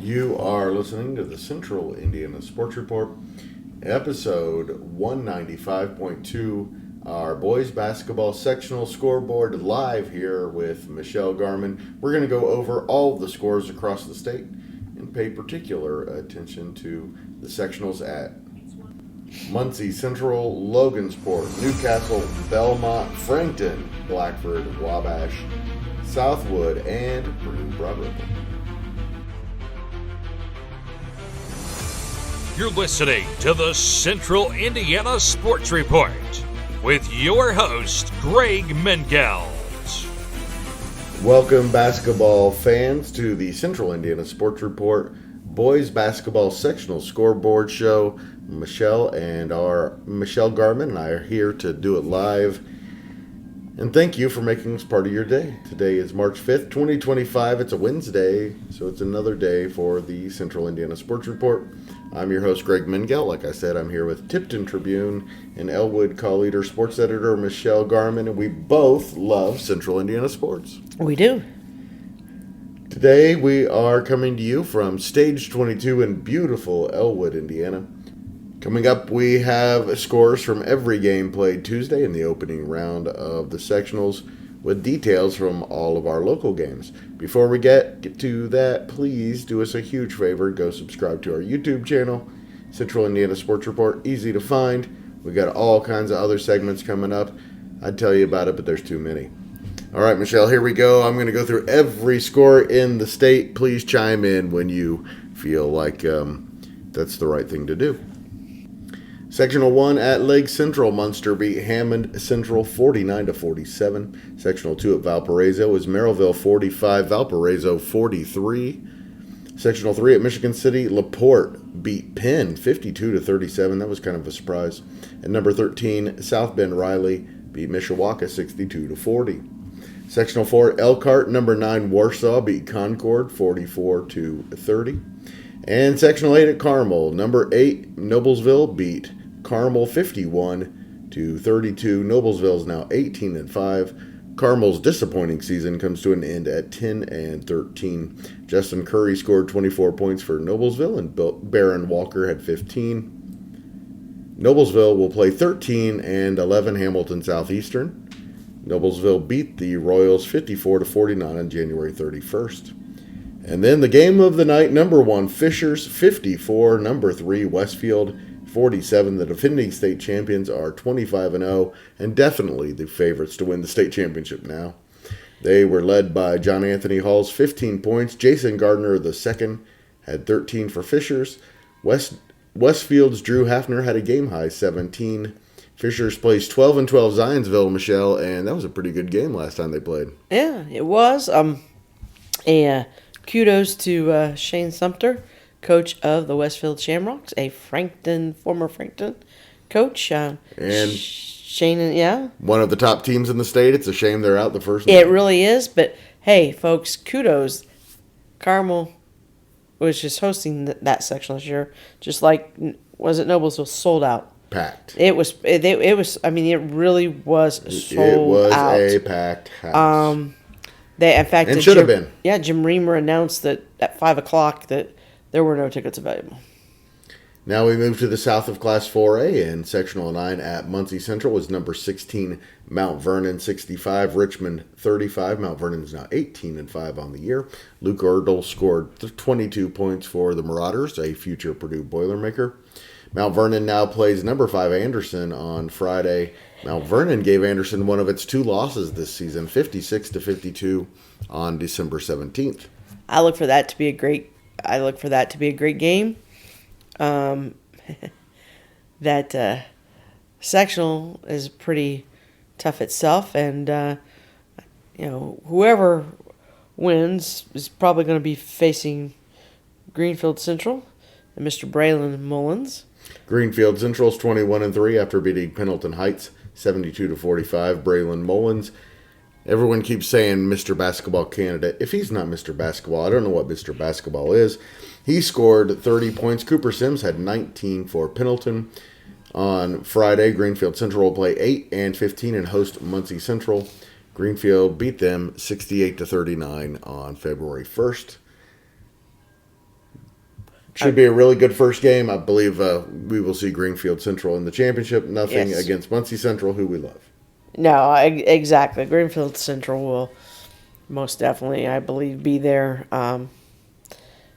You are listening to the Central Indiana Sports Report, episode 195.2, our boys basketball sectional scoreboard, live here with Michelle Garmon. We're going to go over all the scores across the state and pay particular attention to the sectionals at Muncie Central, Logansport, Newcastle, Bellmont, Frankton, Blackford, Wabash, Southwood, and Purdue Broad Ripple. You're listening to the Central Indiana Sports Report with your host, Greg Mengelt. Welcome, basketball fans, to the Central Indiana Sports Report boys basketball sectional scoreboard show. Michelle Garmon and I are here to do it live. And thank you for making this part of your day. Today is March 5th, 2025. It's a Wednesday, so it's another day for the Central Indiana Sports Report. I'm your host, Greg Mengelt. Like I said, I'm here with Tipton Tribune and Elwood Call Leader sports editor Michelle Garmon, and we both love Central Indiana sports. We do. Today we are coming to you from Stage 22 in beautiful Elwood, Indiana. Coming up, we have scores from every game played Tuesday in the opening round of the sectionals with details from all of our local games. Before we get to that, please do us a huge favor. Go subscribe to our YouTube channel, Central Indiana Sports Report. Easy to find. We got all kinds of other segments coming up. I'd tell you about it, but there's too many. All right, Michelle, here we go. I'm going to go through every score in the state. Please chime in when you feel like that's the right thing to do. Sectional 1 at Lake Central, Munster beat Hammond Central 49-47. Sectional 2 at Valparaiso is Merrillville 45, Valparaiso 43. Sectional 3 at Michigan City, LaPorte beat Penn 52-37. That was kind of a surprise. And number 13, South Bend Riley beat Mishawaka 62-40. Sectional 4 Elkhart, number 9 Warsaw beat Concord 44-30. And Sectional 8 at Carmel, number 8 Noblesville beat Carmel 51-32. Noblesville is now 18-5. Carmel's disappointing season comes to an end at 10-13. Justin Curry scored 24 points for Noblesville, and Barron Walker had 15. Noblesville will play 13-11 Hamilton Southeastern. Noblesville beat the Royals 54-49 on January 31st. And then the game of the night, number 1 Fishers 54, number 3 Westfield 47. The defending state champions are 25-0 and definitely the favorites to win the state championship now. They were led by John Anthony Hall's 15 points. Jason Gardner II had 13 for Fishers. Westfield's Drew Hafner had a game-high 17. Fishers plays 12-12 Zionsville, Michelle, and that was a pretty good game last time they played. Yeah, it was. Kudos to Shane Sumter, coach of the Westfield Shamrocks, a former Frankton coach. And Shane, yeah. One of the top teams in the state. It's a shame they're out the first It night. really is, but hey, folks, kudos. Carmel was just hosting that section this year, just like, was it Noblesville, sold out. Packed. It was. I mean, it really was sold out. It was a packed house. In fact, and should have been. Yeah, Jim Reamer announced that at 5 o'clock that there were no tickets available. Now we move to the south of Class 4A, and Sectional 9 at Muncie Central was number 16 Mount Vernon 65, Richmond 35. Mount Vernon is now 18-5 on the year. Luke Erdl scored 22 points for the Marauders, a future Purdue Boilermaker. Mount Vernon now plays number 5 Anderson on Friday. Mount Vernon gave Anderson one of its 2 losses this season, 56-52 on December 17th. I look for that to be a great game. That sectional is pretty tough itself, and whoever wins is probably going to be facing Greenfield Central and Mr. Braylon Mullins. Greenfield Central's 21-3 after beating Pendleton Heights 72-45. Braylon Mullins. Everyone keeps saying Mr. Basketball candidate. If he's not Mr. Basketball, I don't know what Mr. Basketball is. He scored 30 points. Cooper Sims had 19 for Pendleton. On Friday, Greenfield Central will play 8-15 and host Muncie Central. Greenfield beat them 68-39 on February 1st. Should be a really good first game. I believe we will see Greenfield Central in the championship. Nothing against Muncie Central, who we love. No, exactly. Greenfield Central will most definitely, I believe, be there.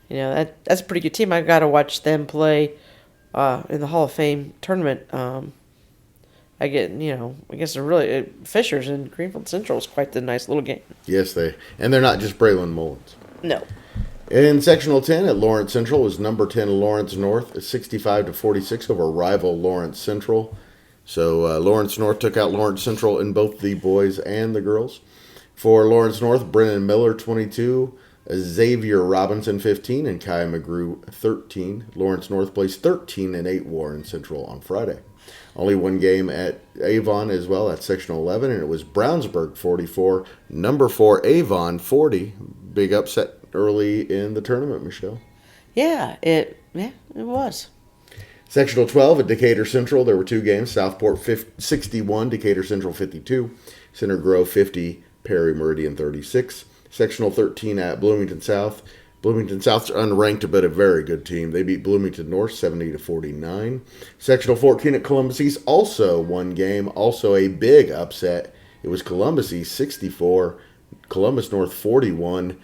That's a pretty good team. I got to watch them play in the Hall of Fame tournament. I guess they're really Fishers and Greenfield Central is quite the nice little game. Yes, and they're not just Braylon Mullins. No. In Sectional 10 at Lawrence Central was number 10 Lawrence North, 65-46 over rival Lawrence Central. So Lawrence North took out Lawrence Central in both the boys and the girls. For Lawrence North, Brennan Miller 22, Xavier Robinson 15, and Kai McGrew 13. Lawrence North plays 13-8 Warren Central on Friday. Only one game at Avon as well at Sectional 11, and it was Brownsburg 44, number 4 Avon 40. Big upset early in the tournament, Michelle. Yeah, it was. Sectional 12 at Decatur Central, there were two games. Southport 61, Decatur Central 52. Center Grove 50, Perry Meridian 36. Sectional 13 at Bloomington South. Bloomington South's unranked but a very good team. They beat Bloomington North 70-49. Sectional 14 at Columbus East, also one game, also a big upset. It was Columbus East 64, Columbus North 41.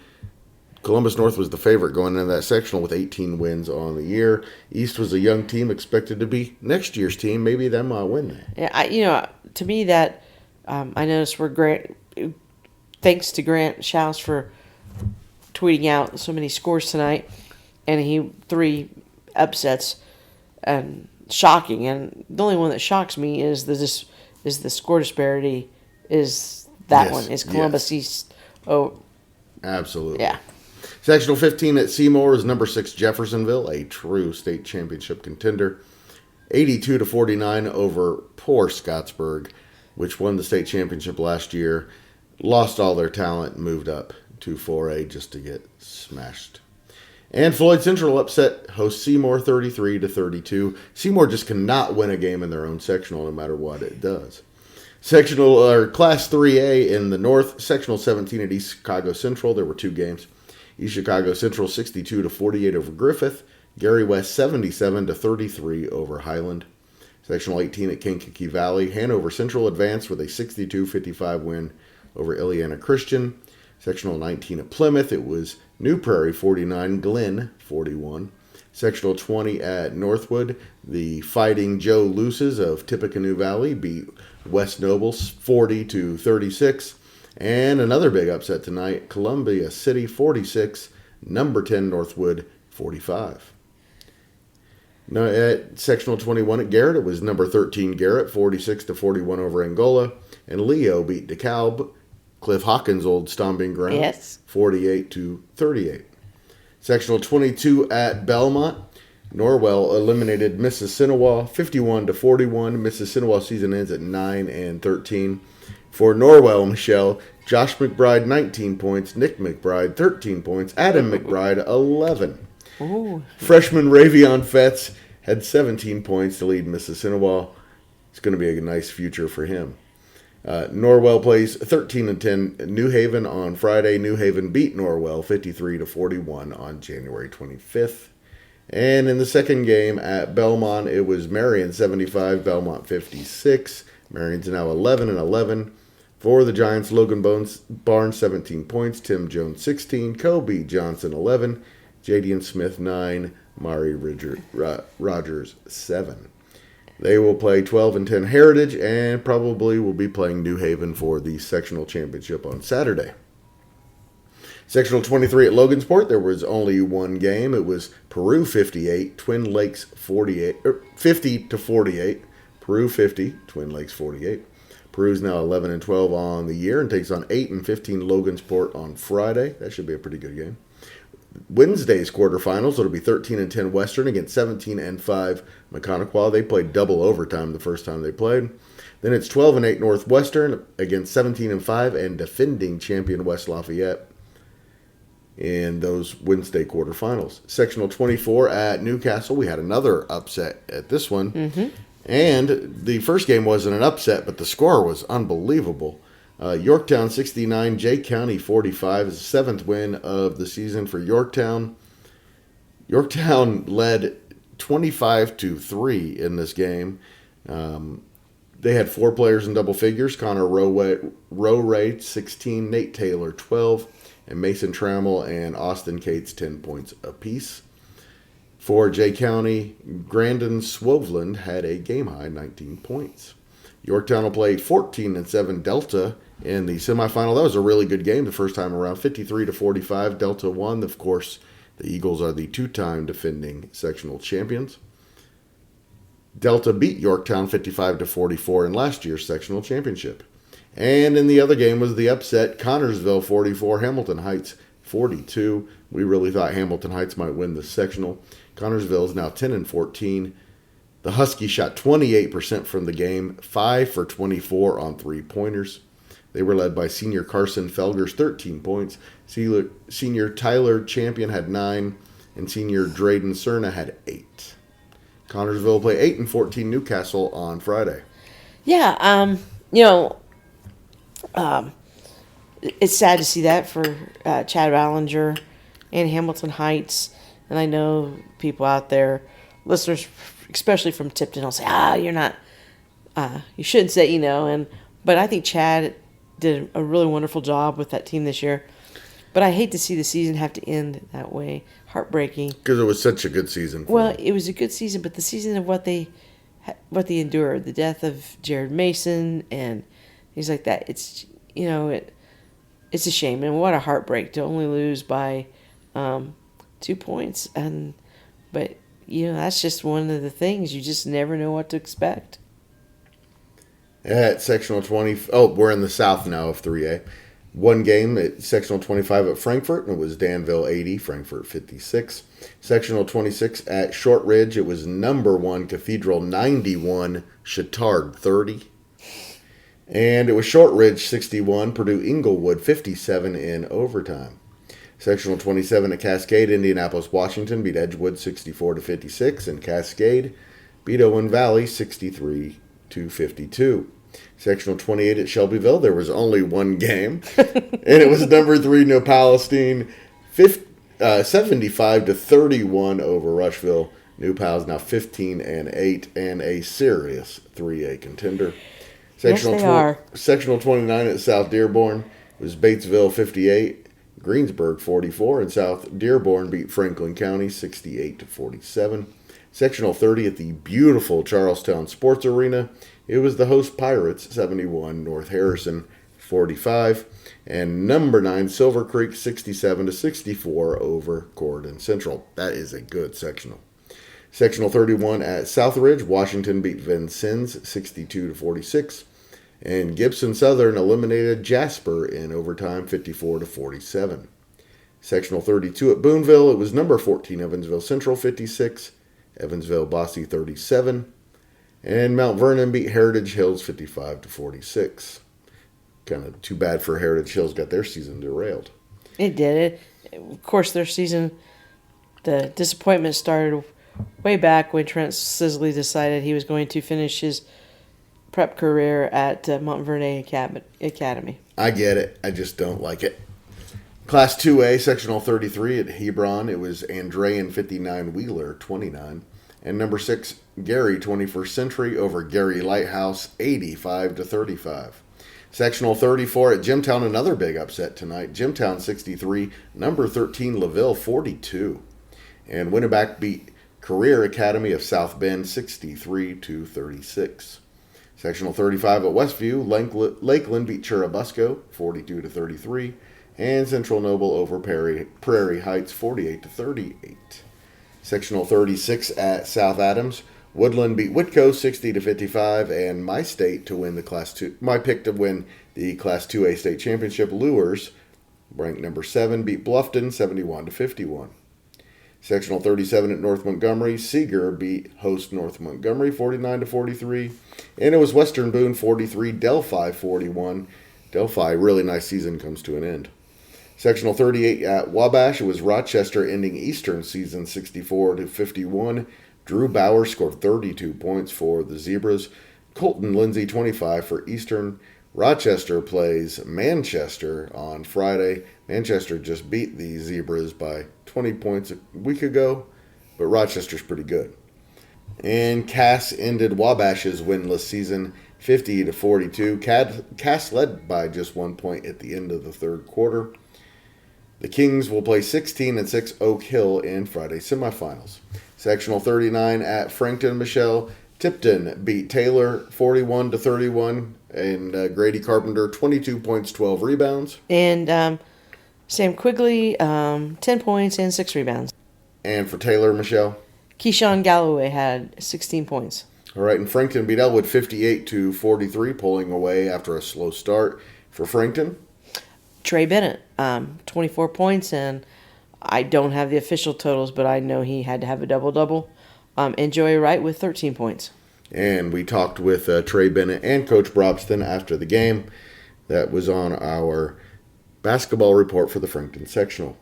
Columbus North was the favorite going into that sectional with 18 wins on the year. East was a young team expected to be next year's team. Maybe them might win that. Yeah, to me that I noticed where Grant, thanks to Grant Schaus for tweeting out so many scores tonight, and he 3 upsets and shocking. And the only one that shocks me is the score disparity. Is that one is Columbus East? Oh, absolutely. Yeah. Sectional 15 at Seymour is number 6 Jeffersonville, a true state championship contender. 82-49 over poor Scottsburg, which won the state championship last year. Lost all their talent and moved up to 4A just to get smashed. And Floyd Central upset host Seymour 33-32. Seymour just cannot win a game in their own sectional no matter what it does. Sectional or Class 3A in the North, Sectional 17 at East Chicago Central. There were two games. East Chicago Central 62-48 over Griffith. Gary West 77-33 over Highland. Sectional 18 at Kankakee Valley. Hanover Central advanced with a 62-55 win over Ileana Christian. Sectional 19 at Plymouth. It was New Prairie 49, Glen 41. Sectional 20 at Northwood. The Fighting Joe Luces of Tippecanoe Valley beat West Nobles 40-36. And another big upset tonight, Columbia City 46, number 10 Northwood 45. Now at Sectional 21 at Garrett, it was number 13 Garrett 46-41 over Angola. And Leo beat DeKalb, Cliff Hawkins' old stomping ground, 48-38. Sectional 22 at Bellmont, Norwell eliminated Mississinawa 51-41. Mississinawa season ends at 9-13. For Norwell, Michelle, Josh McBride 19 points, Nick McBride 13 points, Adam McBride 11. Ooh. Freshman Ravion Fetz had 17 points to lead Mississinawa. It's going to be a nice future for him. Norwell plays 13-10 New Haven on Friday. New Haven beat Norwell 53-41 on January 25th. And in the second game at Belmont, it was Marion 75, Belmont 56. Marion's now 11-11. For the Giants, Logan Barnes 17 points, Tim Jones 16, Kobe Johnson 11, Jadian Smith 9, Mari Rogers 7. They will play 12-10 Heritage and probably will be playing New Haven for the sectional championship on Saturday. Sectional 23 at Logansport, there was only one game. It was Peru 58, Twin Lakes 50-48. Peru 50, Twin Lakes 48. Peru's now 11-12 on the year and takes on 8-15 Logansport on Friday. That should be a pretty good game. Wednesday's quarterfinals, it'll be 13-10 Western against 17-5 Maconaquah. They played double overtime the first time they played. Then it's 12-8 Northwestern against 17-5 and defending champion West Lafayette in those Wednesday quarterfinals. Sectional 24 at Newcastle. We had another upset at this one. Mm-hmm. And the first game wasn't an upset, but the score was unbelievable. Yorktown 69, Jay County 45 is the 7th win of the season for Yorktown. Yorktown led 25-3 in this game. They had 4 players in double figures: Connor Rowray, 16, Nate Taylor, 12, and Mason Trammell and Austin Cates, 10 points apiece. For Jay County, Grandin Swoveland had a game-high 19 points. Yorktown will play 14-7 Delta in the semifinal. That was a really good game the first time around, 53-45. Delta won. Of course, the Eagles are the 2-time defending sectional champions. Delta beat Yorktown 55-44 in last year's sectional championship. And in the other game was the upset, Connorsville 44, Hamilton Heights 42. We really thought Hamilton Heights might win the sectional. Connorsville is now 10-14. The Huskies shot 28% from the game, 5 for 24 on 3-pointers. They were led by senior Carson Felgers, 13 points. Senior Tyler Champion had 9, and senior Drayden Cerna had 8. Connorsville will play 8-14 Newcastle on Friday. Yeah, it's sad to see that for Chad Ballinger and Hamilton Heights. And I know people out there, listeners, especially from Tipton, will say, you're not, you shouldn't say, but I think Chad did a really wonderful job with that team this year. But I hate to see the season have to end that way. Heartbreaking. Because it was such a good season for Well, them. it was a good season, but the season of what they endured, the death of Jared Mason and things like that, it's, it's a shame. And what a heartbreak to only lose by 2 points. But that's just one of the things. You just never know what to expect. At sectional 20, we're in the south now of 3A. One game at sectional 25 at Frankfort, and it was Danville 80, Frankfort 56. Sectional 26 at Shortridge, it was number 1 Cathedral 91, Chittard 30. And it was Shortridge 61, Purdue Inglewood 57 in overtime. Sectional 27 at Cascade, Indianapolis, Washington beat Edgewood 64-56, and Cascade beat Owen Valley 63-52. Sectional 28 at Shelbyville, there was only one game, and it was number 3 New Palestine 75-31 over Rushville. New Pal's now 15-8 and a serious 3A contender. Yes, they are. Sectional 29 at South Dearborn was Batesville 58, Greensburg 44, and South Dearborn beat Franklin County 68-47. Sectional 30 at the beautiful Charlestown Sports Arena, it was the host Pirates 71, North Harrison 45, and number 9 Silver Creek 67-64 over Corydon Central. That is a good sectional. Sectional 31 at Southridge, Washington beat Vincennes 62-46, and Gibson Southern eliminated Jasper in overtime 54-47. Sectional 32 at Boonville, it was number 14 Evansville Central 56, Evansville Bosse 37, and Mount Vernon beat Heritage Hills 55-46. Kind of too bad for Heritage Hills, got their season derailed. It did. Of course, their season, the disappointment started way back when Trent Sisley decided he was going to finish his prep career at Montvernon Academy. I get it. I just don't like it. Class 2A, Sectional 33 at Hebron. It was Andrean 59, Wheeler 29. And number 6, Gary 21st Century over Gary Lighthouse 85-35. Sectional 34 at Jimtown, another big upset tonight. Jimtown 63, number 13 LaVille 42. And Winnebago beat Career Academy of South Bend 63-36. Sectional 35 at Westview, Lakeland beat Churubusco 42-33. And Central Noble over Prairie Heights 48-38. Sectional 36 at South Adams, Woodland beat Whitco 60-55, and my state to win the Class 2. My pick to win the Class 2A state championship. Lures, ranked number 7, beat Bluffton 71-51. Sectional 37 at North Montgomery, Seeger beat host North Montgomery 49-43, and it was Western Boone 43, Delphi 41. Delphi, really nice season comes to an end. Sectional 38 at Wabash, it was Rochester ending Eastern season 64-51. Drew Bauer scored 32 points for the Zebras. Colton Lindsay 25 for Eastern. Rochester plays Manchester on Friday. Manchester just beat the Zebras by 20 points a week ago. but Rochester's pretty good. And Cass ended Wabash's winless season 50-42. Cass led by just 1 point at the end of the third quarter. The Kings will play 16-6 Oak Hill in Friday semifinals. Sectional 39 at Frankton, Michelle. Tipton beat Taylor 41-31, and Grady Carpenter 22 points, 12 rebounds. And Sam Quigley 10 points and 6 rebounds. And for Taylor, Michelle? Keyshawn Galloway had 16 points. All right, and Frankton beat Elwood 58-43, pulling away after a slow start. For Frankton? Trey Bennett, 24 points, and I don't have the official totals, but I know he had to have a double-double. And Joey Wright with 13 points. And we talked with Trey Bennett and Coach Brobston after the game. That was on our basketball report for the Frankton Sectional.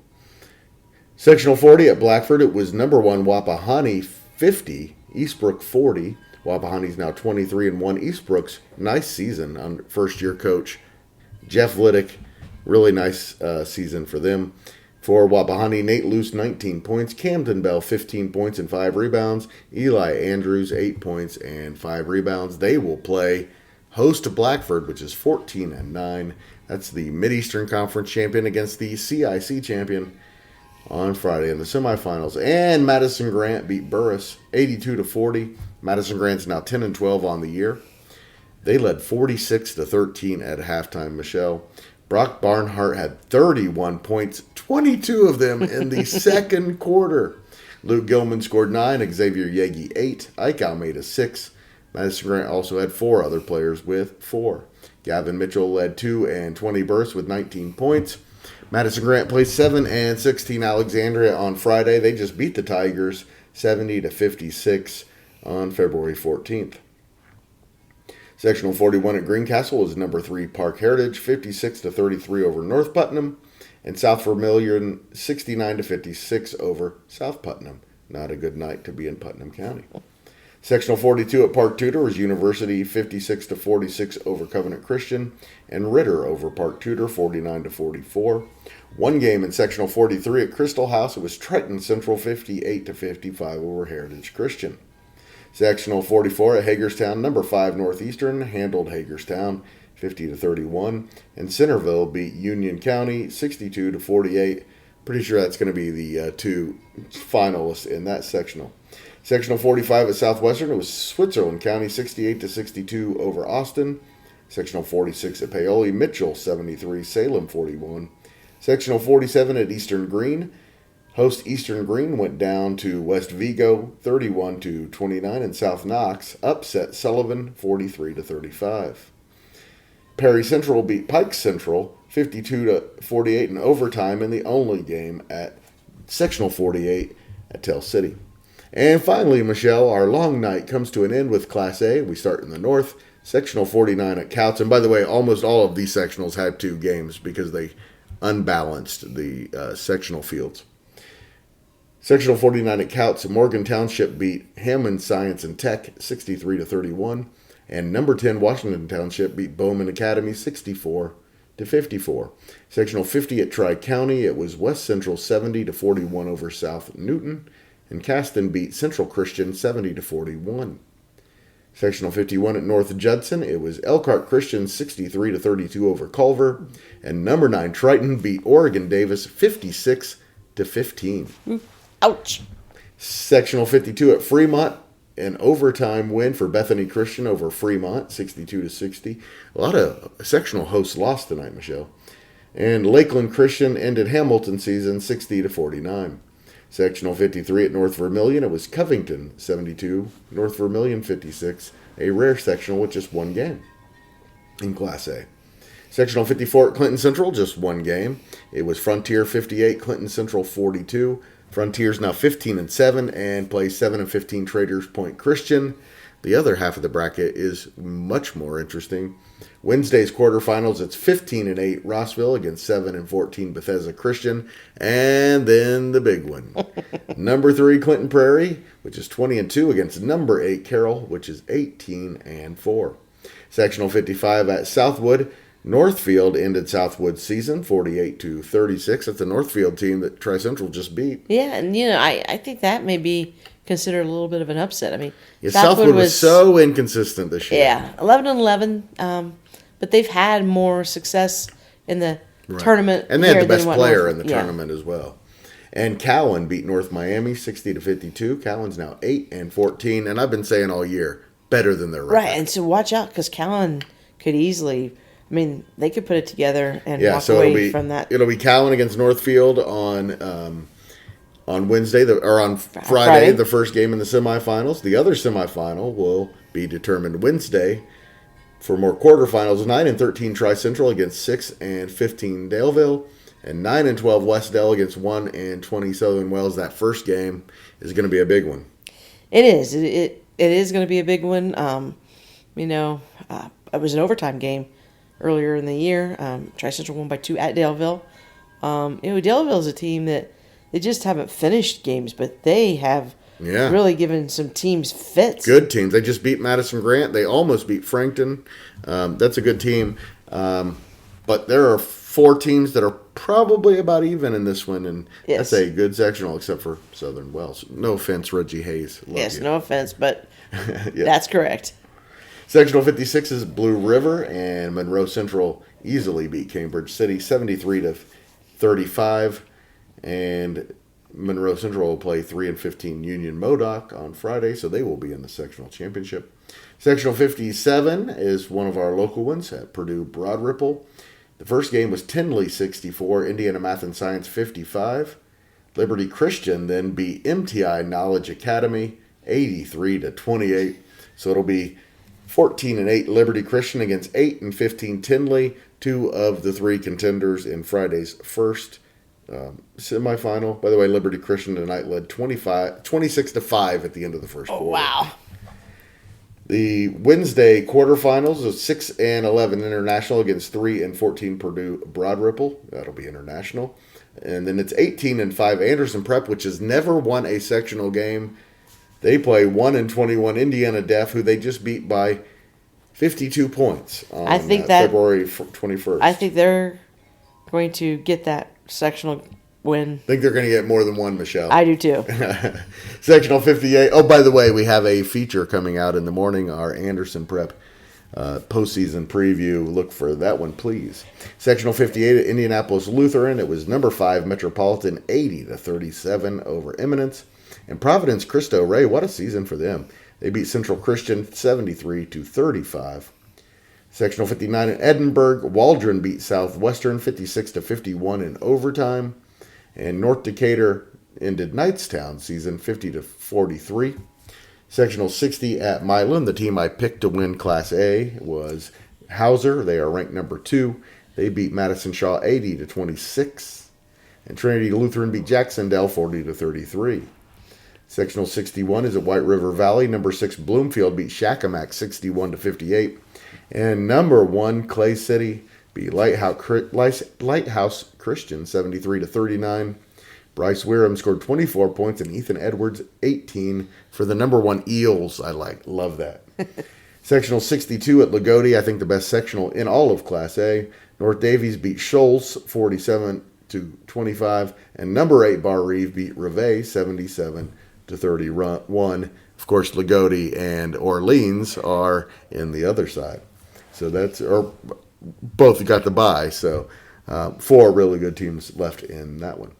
Sectional 40 at Blackford, it was number 1 Wapahani 50, Eastbrook 40. Wapahani's now 23-1. Eastbrook's nice season on first-year coach Jeff Liddick. Really nice season for them. For Wapahani, Nate Luce, 19 points. Camden Bell, 15 points and 5 rebounds. Eli Andrews, 8 points and 5 rebounds. They will play host to Blackford, which is 14-9. That's the Mid-Eastern Conference champion against the CIC champion on Friday in the semifinals. And Madison Grant beat Burris, 82-40. Madison Grant's now 10-12 on the year. They led 46-13 at halftime, Michelle. Brock Barnhart had 31 points, 22 of them in the second quarter. Luke Gilman scored 9, Xavier Yegi 8, Ike Almeida 6. Madison Grant also had 4 other players with 4. Gavin Mitchell led 2 and 20 bursts with 19 points. Madison Grant plays 7-16 Alexandria on Friday. They just beat the Tigers 70-56 on February 14th. Sectional 41 at Greencastle was number 3 Park Heritage, 56-33 over North Putnam, and South Vermilion 69-56 over South Putnam. Not a good night to be in Putnam County. Sectional 42 at Park Tudor was University 56-46 over Covenant Christian, and Ritter over Park Tudor 49-44. One game in Sectional 43 at Crystal House, it was Triton Central 58-55 over Heritage Christian. Sectional 44 at Hagerstown, number 5 Northeastern handled Hagerstown 50-31, and Centerville beat Union County 62-48. Pretty sure that's going to be the 2 finalists in that sectional. Sectional 45 at Southwestern, it was Switzerland County 68-62 over Austin. Sectional 46 at Paoli, Mitchell 73, Salem 41. Sectional 47 at Eastern Green, host Eastern Green went down to West Vigo 31-29, and South Knox upset Sullivan 43-35. Perry Central beat Pike Central 52-48 in overtime in the only game at Sectional 48 at Tell City. And finally, Michelle, our long night comes to an end with Class A. We start in the north, Sectional 49 at Couts. And by the way, almost all of these sectionals had 2 games because they unbalanced the sectional fields. Sectional 49 at Couts, Morgan Township beat Hammond Science and Tech 63-31. And number 10 Washington Township beat Bowman Academy 64-54. Sectional 50 at Tri-County, it was West Central 70-41 over South Newton. And Caston beat Central Christian 70-41. Sectional 51 at North Judson, it was Elkhart Christian 63-32 over Culver. And number 9 Triton beat Oregon Davis 56-15. Ouch. Sectional 52 at Fremont, an overtime win for Bethany Christian over Fremont 62-60. A lot of sectional hosts lost tonight, Michelle. And Lakeland Christian ended Hamilton season 60-49. Sectional 53 at North Vermilion, it was Covington 72, North Vermilion 56, a rare sectional with just 1 game in Class A. Sectional 54 at Clinton Central, just 1 game. It was Frontier 58, Clinton Central 42. Frontier's now 15-7 and plays 7-15 Traders Point Christian. The other half of the bracket is much more interesting. Wednesday's quarterfinals, it's 15-8 Rossville against 7-14 Bethesda Christian. And then the big one. Number 3 Clinton Prairie, which is 20-2 against number 8 Carroll, which is 18-4. Sectional 55 at Southwood. Northfield ended Southwood's season 48-36. That's the Northfield team that Tri-Central just beat. Yeah, and I think that may be considered a little bit of an upset. I mean, Yeah, Southwood was so inconsistent this year. Yeah, 11-11, but they've had more success in the tournament. And they had the best player in the tournament as well. And Cowan beat North Miami 60-52. Cowan's now 8-14, and I've been saying all year, better than their record. Right, and so watch out because Cowan could easily. I mean, they could put it together and walk away from that. It'll be Cowan against Northfield on Wednesday or on Friday, the first game in the semifinals. The other semifinal will be determined Wednesday for more quarterfinals. 9-13 Tri-Central against 6-15 Daleville, and 9-12 West Dell against 1-20 Southern Wells. That first game is going to be a big one. It is. It is going to be a big one. It was an overtime game earlier in the year. Tri-Central won by 2 at Daleville. Daleville is a team that they just haven't finished games, but they have really given some teams fits. Good teams. They just beat Madison Grant. They almost beat Frankton. That's a good team. But there are 4 teams that are probably about even in this one, and that's a good sectional except for Southern Wells. No offense, Reggie Hayes. Yes, no offense, but that's correct. Sectional 56 is Blue River, and Monroe Central easily beat Cambridge City 73-35. And Monroe Central will play 3-15 Union Modoc on Friday, so they will be in the sectional championship. Sectional 57 is one of our local ones at Purdue Broad Ripple. The first game was Tinley 64, Indiana Math and Science 55. Liberty Christian then beat MTI Knowledge Academy 83-28. So it'll be 14-8 Liberty Christian against 8-15 Tinley, 2 of the 3 contenders in Friday's first semifinal. By the way, Liberty Christian tonight led 26-5 at the end of the first quarter. Wow. The Wednesday quarterfinals is 6-11 International against 3-14 Purdue Broad Ripple. That'll be international. And then it's 18-5 Anderson Prep, which has never won a sectional game. They play 1-21 Indiana Def, who they just beat by 52 points on February 21st. I think they're going to get that sectional win. I think they're going to get more than one, Michelle. I do too. Sectional 58. Oh, by the way, we have a feature coming out in the morning, our Anderson Prep postseason preview. Look for that one, please. Sectional 58 at Indianapolis Lutheran. It was number 5 Metropolitan 80-37 over Eminence. And Providence Cristo Rey, what a season for them. They beat Central Christian 73-35. Sectional 59 in Edinburgh, Waldron beat Southwestern 56-51 in overtime. And North Decatur ended Knightstown season 50-43. Sectional 60 at Milan, the team I picked to win Class A was Hauser. They are ranked number 2. They beat Madison Shaw 80-26. And Trinity Lutheran beat Jacksonville 40-33. Sectional 61 is at White River Valley. Number 6 Bloomfield beat Shakamak 61-58. And number 1 Clay City beat Lighthouse Christian 73-39. Bryce Wareham scored 24 points and Ethan Edwards 18 for the number 1 Eels. Love that. Sectional 62 at Lagodi, I think the best sectional in all of Class A. North Davies beat Shoals 47-25, and number 8 Bar Reeve beat Reve 77-31. Of course, Lagodi and Orleans are in the other side. So both got the bye. So 4 really good teams left in that one.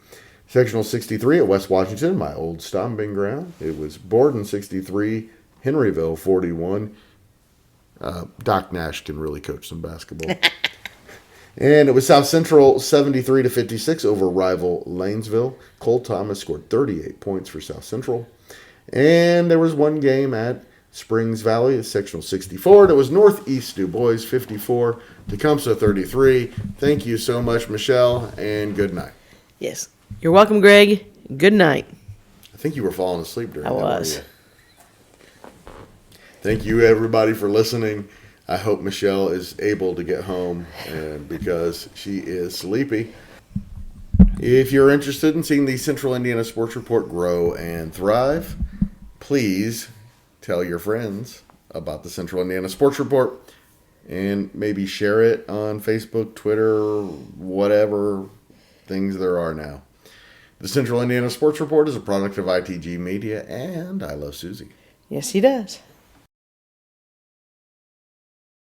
Sectional 63 at West Washington, my old stomping ground. It was Borden 63, Henryville 41. Doc Nash can really coach some basketball. And it was South Central 73-56 over rival Lanesville. Cole Thomas scored 38 points for South Central. And there was one game at Springs Valley, sectional 64. And it was Northeast Du Bois 54, Tecumseh 33. Thank you so much, Michelle, and good night. Yes. You're welcome, Greg. Good night. I think you were falling asleep during that. I was. Thank you, everybody, for listening. I hope Michelle is able to get home because she is sleepy. If you're interested in seeing the Central Indiana Sports Report grow and thrive, please tell your friends about the Central Indiana Sports Report. and maybe share it on Facebook, Twitter, whatever things there are now. The Central Indiana Sports Report is a product of ITG Media, and I love Susie. Yes, he does.